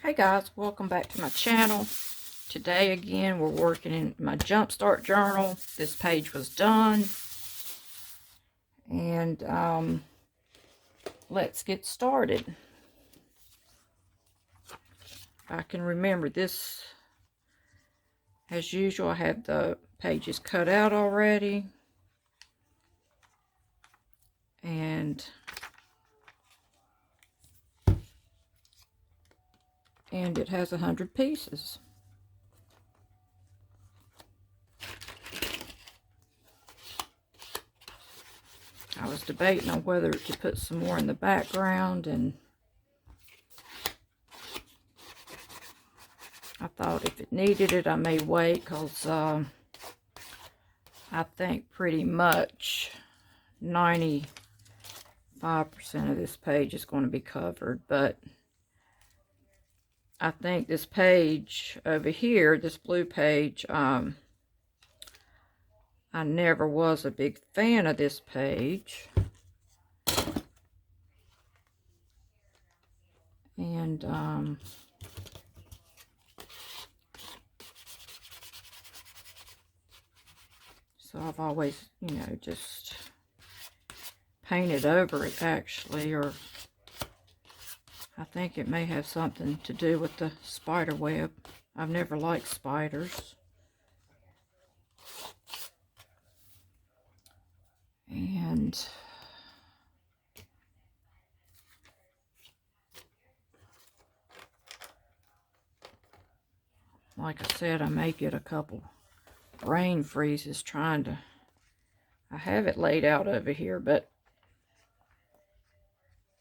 Hey guys, welcome back to my channel. Today again we're working in my Jumpstart journal. This page was done. And let's get started. I can remember this, as usual, I have the pages cut out already. And it has 100 pieces. I was debating on whether to put some more in the background, and I thought if it needed it, I may wait, because I think pretty much 95% of this page is going to be covered, but I think this page over here, this blue page, I never was a big fan of this page. And so I've always, just painted over it actually, or I think it may have something to do with the spider web. I've never liked spiders. And like I said, I may get a couple brain freezes trying to, I have it laid out over here, but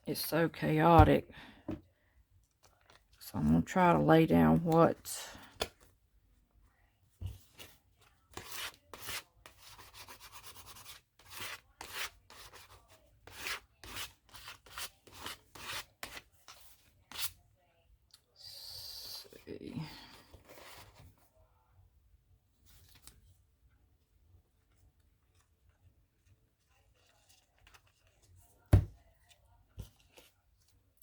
it's so chaotic. So I'm going to try to lay down what see.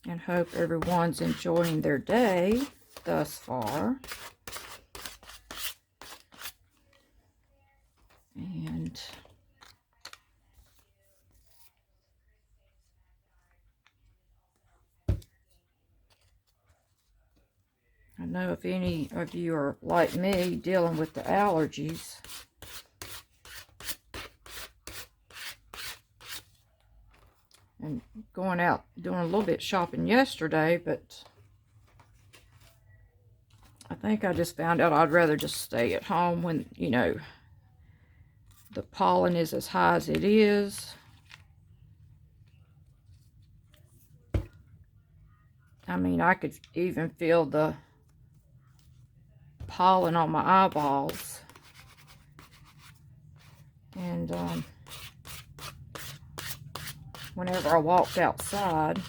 And hope everyone's enjoying their day thus far. And I know if any of you are like me dealing with the allergies, and going out doing a little bit shopping yesterday, but I think I just found out I'd rather just stay at home when, the pollen is as high as it is. I mean, I could even feel the pollen on my eyeballs. And whenever I walked outside,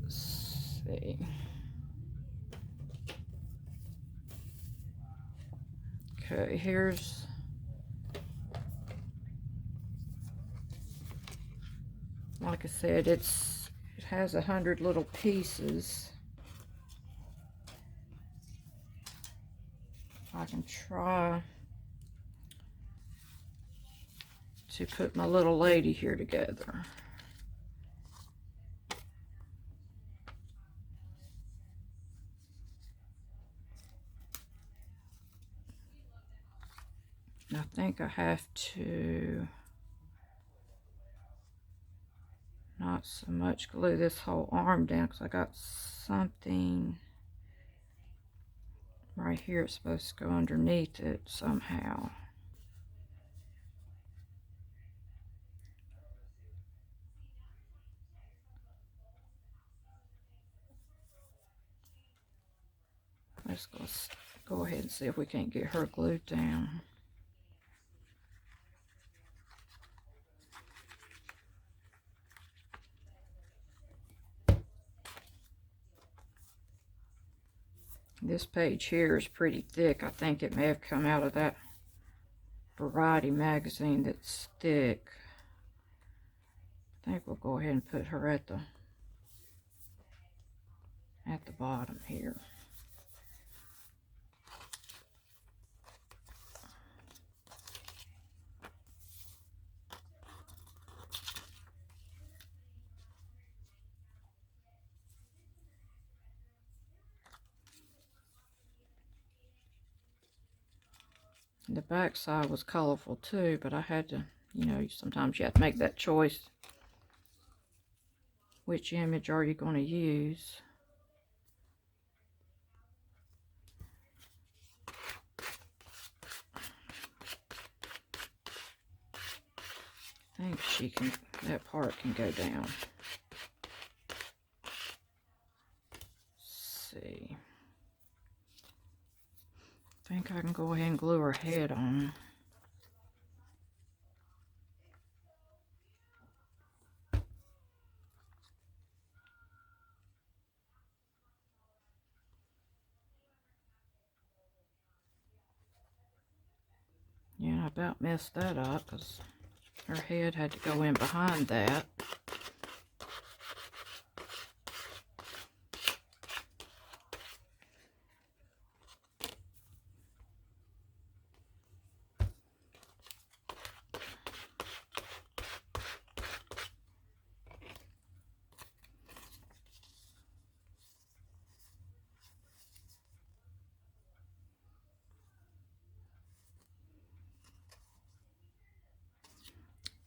let's see. Okay, here's like I said, it has 100 little pieces. I can try to put my little lady here together. I think I have to not so much glue this whole arm down, because I got something right here. It's supposed to go underneath it somehow. Let's go ahead and see if we can't get her glued down. This page here is pretty thick. I think it may have come out of that Variety magazine that's thick. I think we'll go ahead and put her at the bottom here. The back side was colorful too, but I had to, you know, sometimes you have to make that choice. Which image are you going to use? I think she can, that part can go down. Let's see. I think I can go ahead and glue her head on. Yeah, I about messed that up because her head had to go in behind that.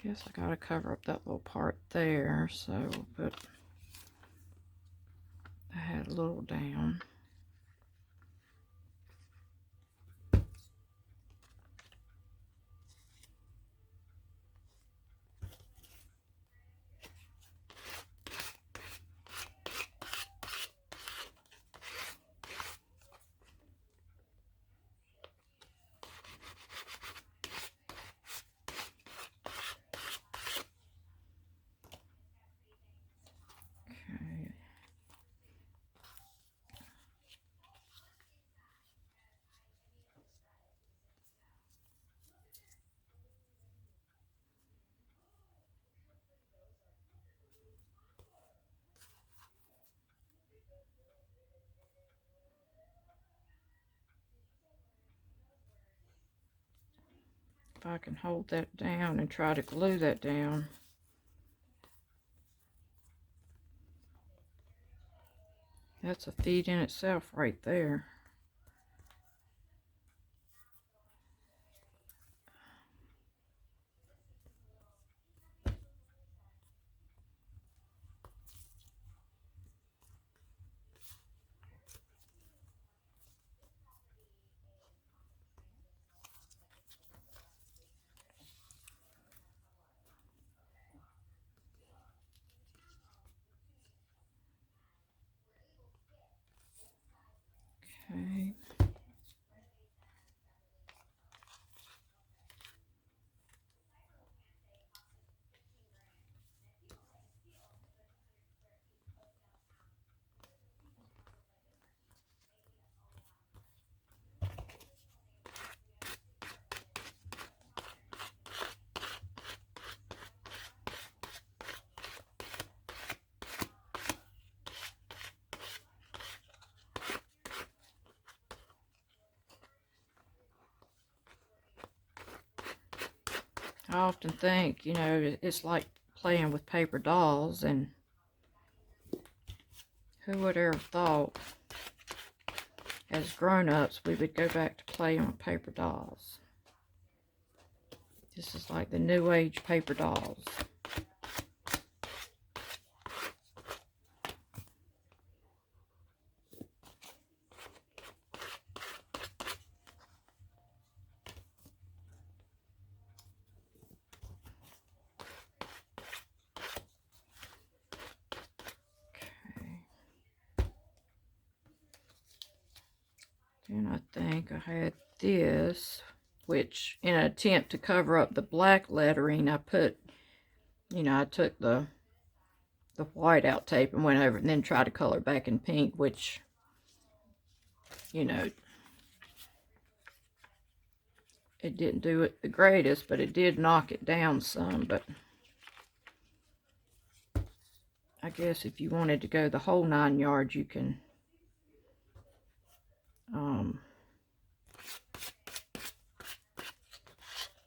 Guess I gotta cover up that little part there, so we'll put the head a little down. Okay. If I can hold that down and try to glue that down. That's a feat in itself right there. Okay. I often think, you know, it's like playing with paper dolls, and who would ever thought as grown-ups we would go back to playing with paper dolls. This is like the new age paper dolls. Then I think I had this, which in an attempt to cover up the black lettering, I put, you know, I took the whiteout tape and went over and then tried to color back in pink, which, you know, it didn't do it the greatest, but it did knock it down some. But I guess if you wanted to go the whole 9 yards, you can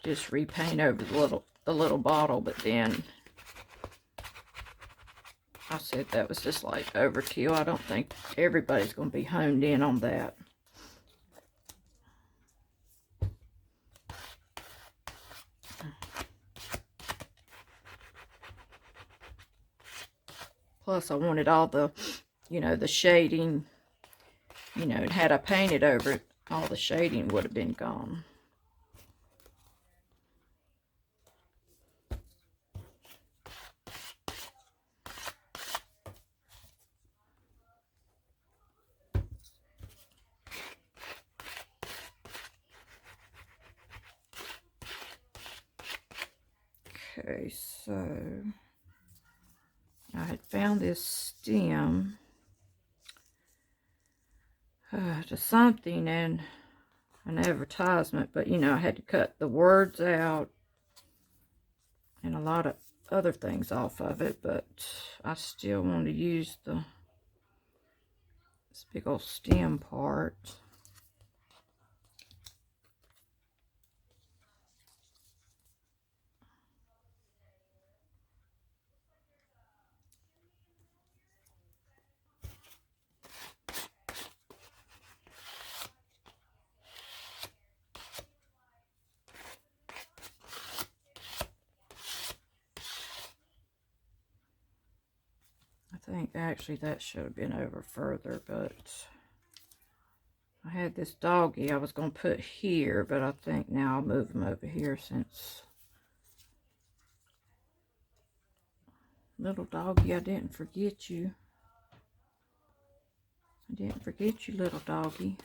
just repaint over the little bottle, but then I said that was just like overkill. I don't think everybody's going to be honed in on that. Plus, I wanted all the, the shading, and had I painted over it, all the shading would have been gone. Okay, so I had found this stem to something in an advertisement, but I had to cut the words out and a lot of other things off of it, but I still want to use this big old stem part. I think actually that should have been over further, but I had this doggy I was going to put here, but I think now I'll move him over here since... Little doggy, I didn't forget you. I didn't forget you, little doggy.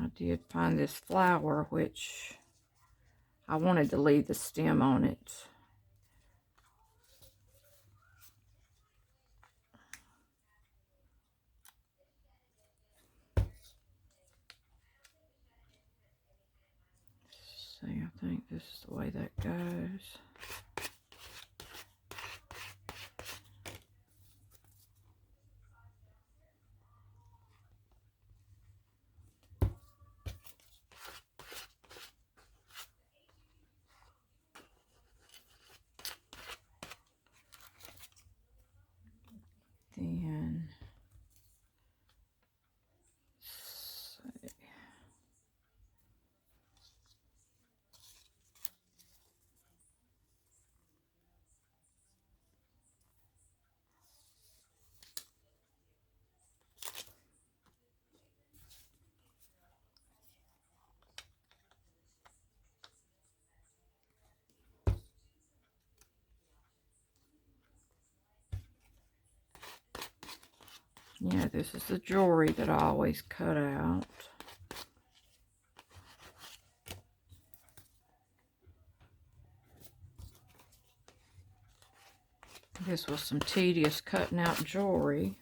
I did find this flower, which I wanted to leave the stem on it. See, I think this is the way that goes. Then, see. Yeah, this is the jewelry that I always cut out. This was some tedious cutting out jewelry.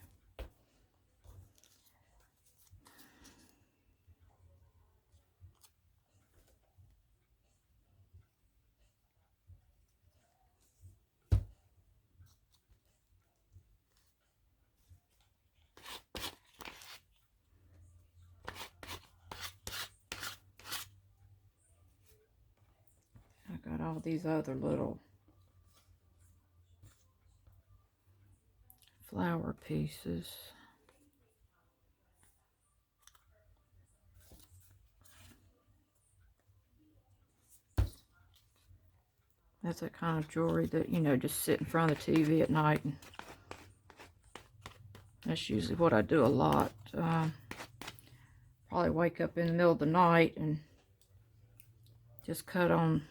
I got all these other little flower pieces. That's that kind of jewelry that, just sit in front of the TV at night. And that's usually what I do a lot. Probably wake up in the middle of the night and just cut on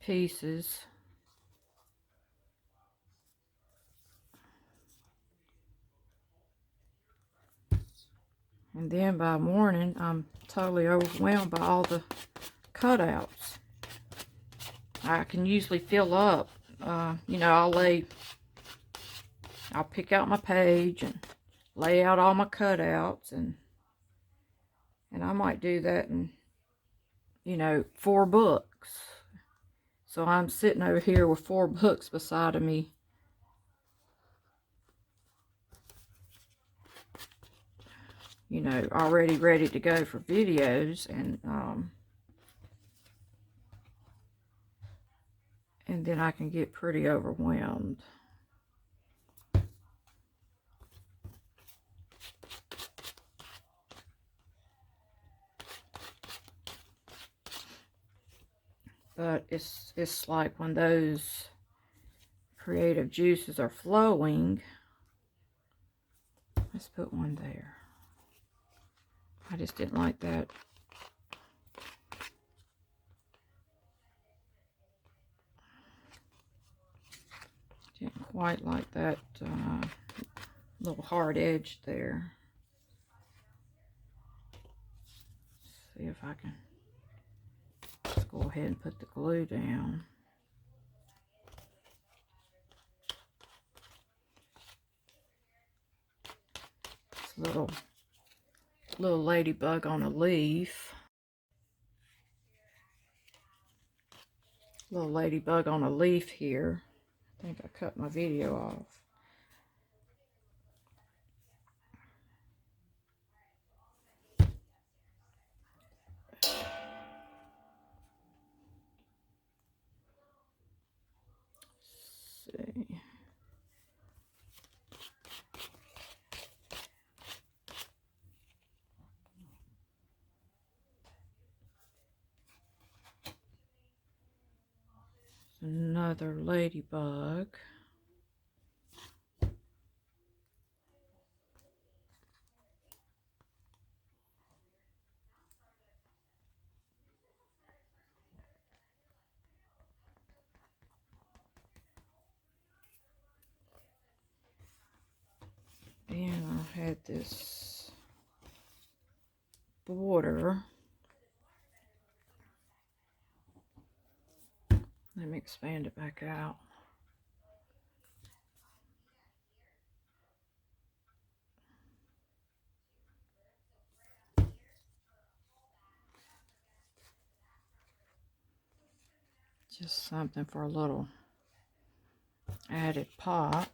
pieces. And then by morning, I'm totally overwhelmed by all the cutouts. I can usually fill up. I'll pick out my page and lay out all my cutouts, and I might do that in, you know, 4 books. So I'm sitting over here with 4 books beside of me. You know, already ready to go for videos, and then I can get pretty overwhelmed. But it's like when those creative juices are flowing. Let's put one there. I just didn't like that. Didn't quite like that little hard edge there. See if I can just go ahead and put the glue down. This little ladybug on a leaf. Little ladybug on a leaf here. I think I cut my video off. Let's see. Another ladybug. And I had this border. Let me expand it back out. Just something for a little added pop.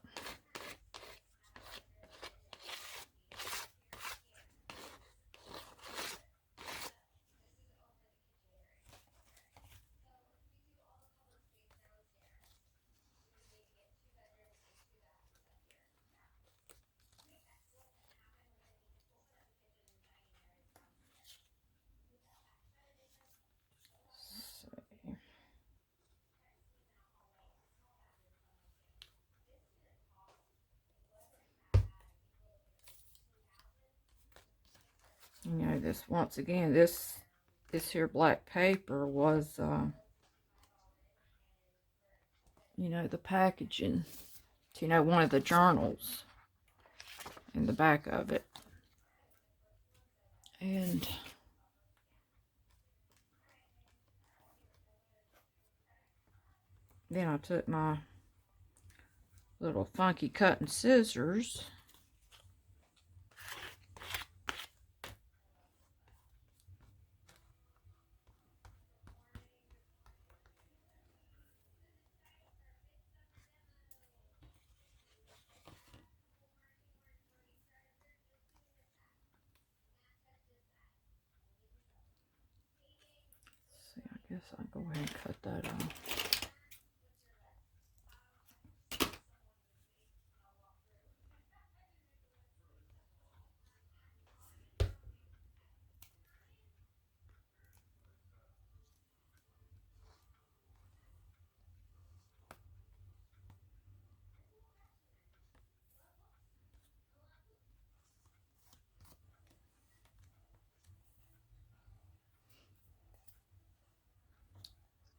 You know, this, once again, this here black paper was, you know, the packaging to, you know, one of the journals in the back of it. And then I took my little funky cutting scissors . See, I guess I'll go ahead and cut that off.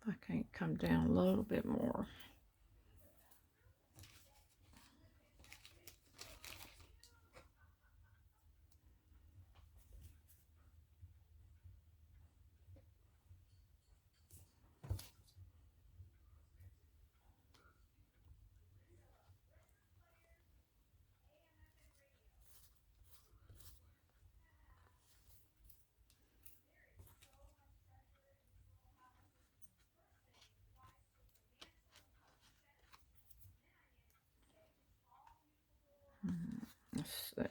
I can't come down a little bit more. Let's see.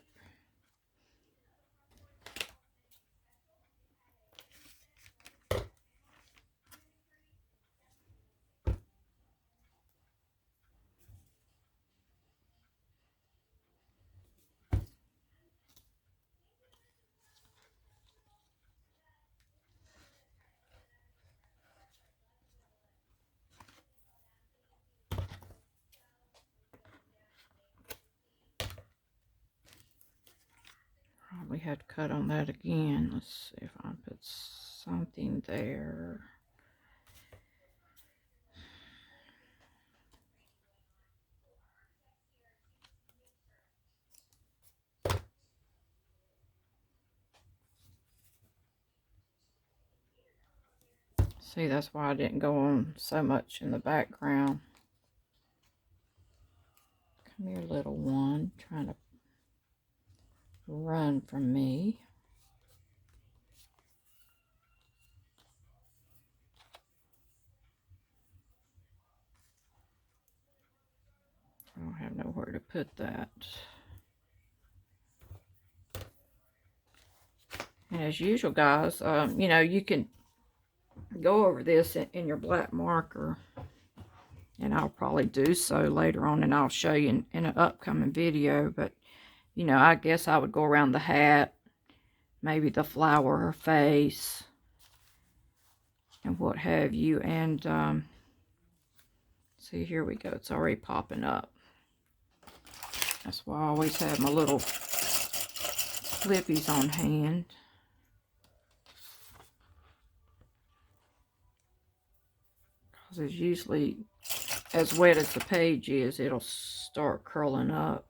Probably had to cut on that again. Let's see if I can put something there. See, that's why I didn't go on so much in the background. Come here, little one, trying to run from me. I don't have nowhere to put that. And as usual, guys, you know, you can go over this in your black marker. And I'll probably do so later on, and I'll show you in an upcoming video. But, you know, I guess I would go around the hat, maybe the flower or face, and what have you. And, see, here we go. It's already popping up. That's why I always have my little flippies on hand. Because it's usually, as wet as the page is, it'll start curling up.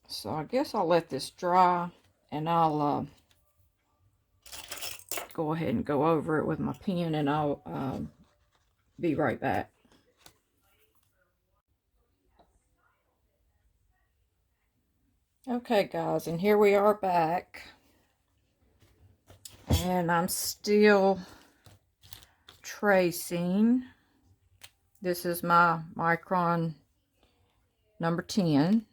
So I guess I'll let this dry, and I'll go ahead and go over it with my pen, and I'll be right back. Okay, guys, and here we are back. And I'm still tracing. This is my Micron number 10.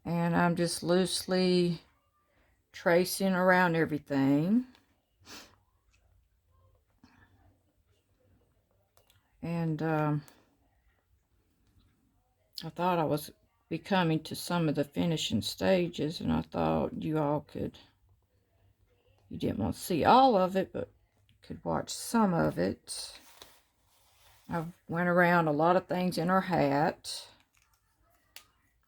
And I'm just loosely tracing around everything. And I thought I was be coming to some of the finishing stages, and I thought you all could, you didn't want to see all of it, but could watch some of it. I went around a lot of things in her hat,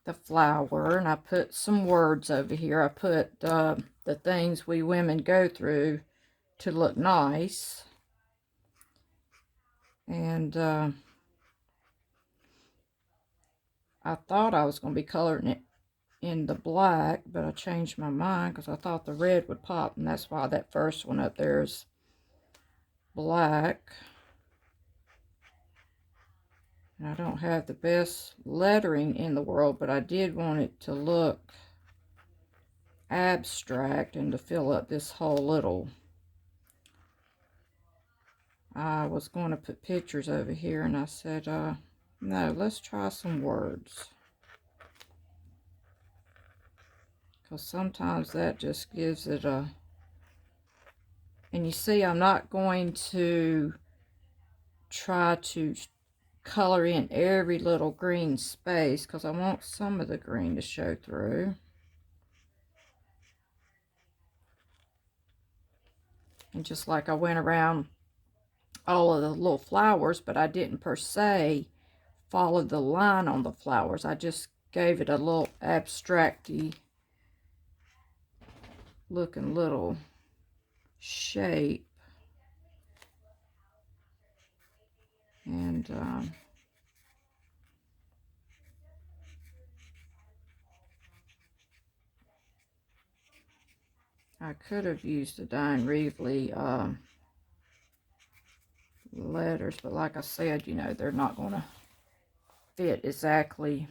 the flower, and I put some words over here. I put the things we women go through to look nice. And I thought I was going to be coloring it in the black, but I changed my mind because I thought the red would pop, and that's why that first one up there is black. And I don't have the best lettering in the world, but I did want it to look abstract and to fill up this whole little. I was going to put pictures over here, and I said, no, let's try some words. Because sometimes that just gives it a... And you see, I'm not going to try to color in every little green space, because I want some of the green to show through. And just like I went around all of the little flowers, but I didn't per se follow the line on the flowers. I just gave it a little abstracty looking little shape. And I could have used the Diane Reevely letters, but like I said, you know, they're not going to fit exactly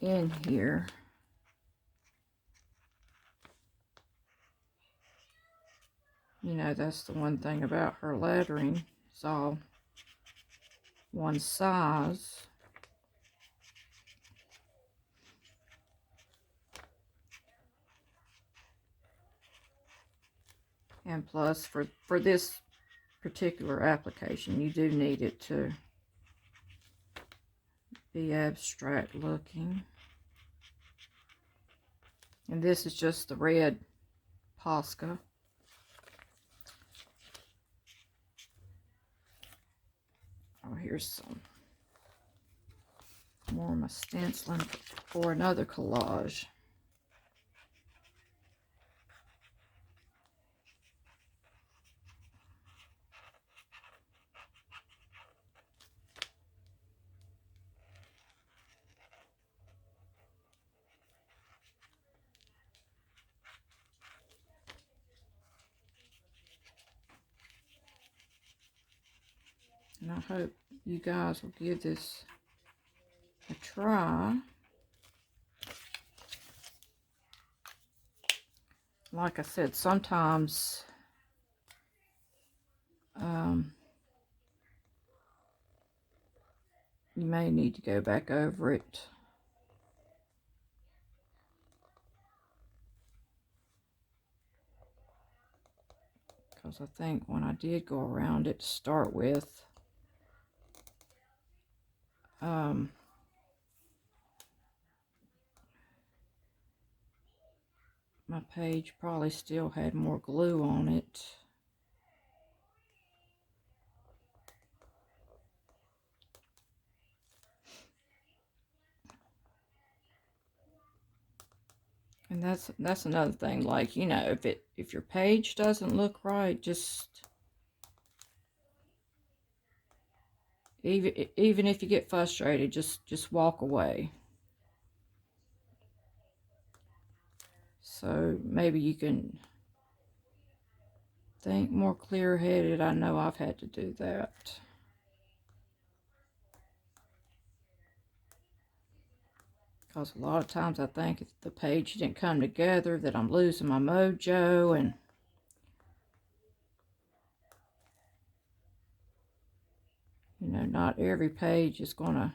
in here. You know, that's the one thing about her lettering. It's all one size. And plus, for this particular application, you do need it to be abstract looking. And this is just the red Posca. Oh, here's some more of my stenciling for another collage. And I hope you guys will give this a try. Like I said, sometimes you may need to go back over it. Because I think when I did go around it to start with, my page probably still had more glue on it. And that's another thing, like, you know, if your page doesn't look right, just even if you get frustrated, just walk away. So maybe you can think more clear-headed. I know I've had to do that. Because a lot of times I think if the page didn't come together, that I'm losing my mojo, and you know, not every page is going to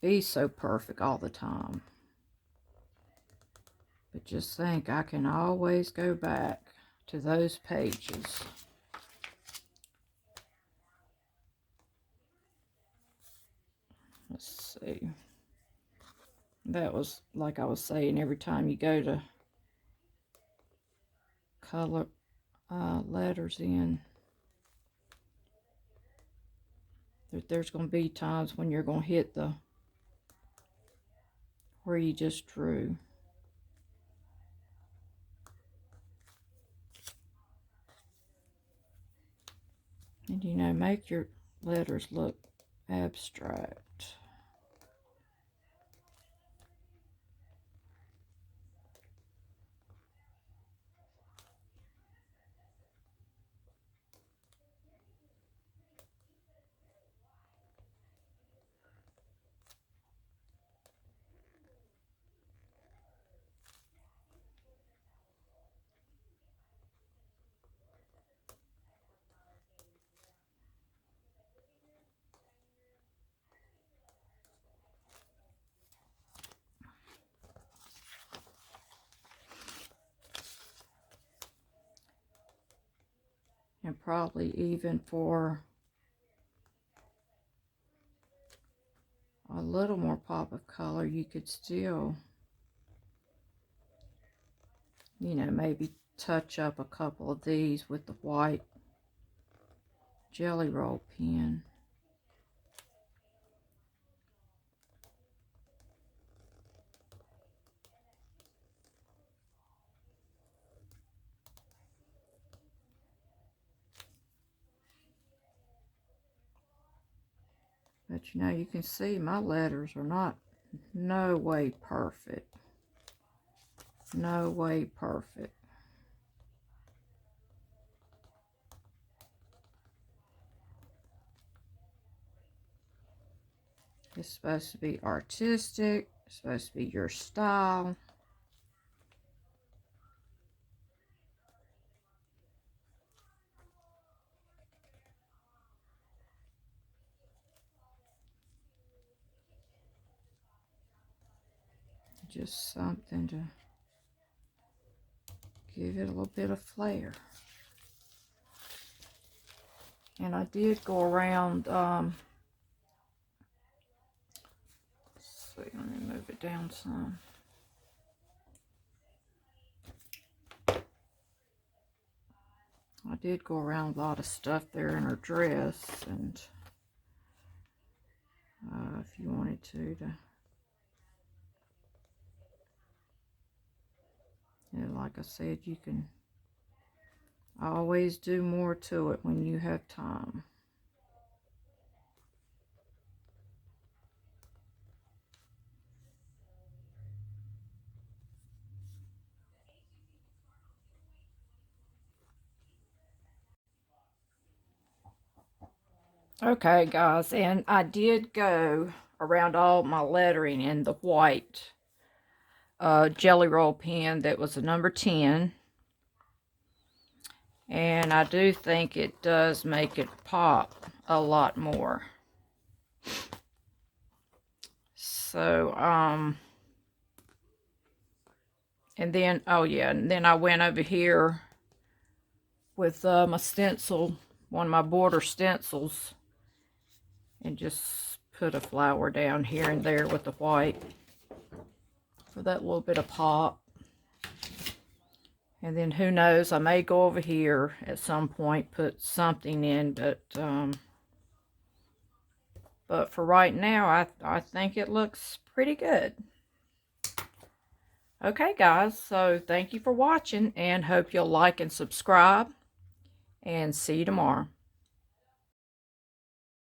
be so perfect all the time. But just think, I can always go back to those pages. Let's see. That was, like I was saying, every time you go to color letters in, there's going to be times when you're going to hit the where you just drew. And you know, make your letters look abstract. And probably even for a little more pop of color, you could still, you know, maybe touch up a couple of these with the white Jelly Roll pen. But you know, you can see my letters are not no way perfect. No way perfect. It's supposed to be artistic. It's supposed to be your style. just something to give it a little bit of flair. And I did go around, let's see, let me move it down some. I did go around a lot of stuff there in her dress, and if you wanted to yeah, like I said, you can always do more to it when you have time. Okay, guys, and I did go around all my lettering in the white Jelly Roll pen that was a number 10. And I do think it does make it pop a lot more. So, and then, oh yeah, and then I went over here with my stencil, one of my border stencils, and just put a flower down here and there with the white for that little bit of pop. And then who knows, I may go over here at some point, put something in, but for right now, I think it looks pretty good. Okay, guys, so thank you for watching, and hope you'll like and subscribe, and see you tomorrow.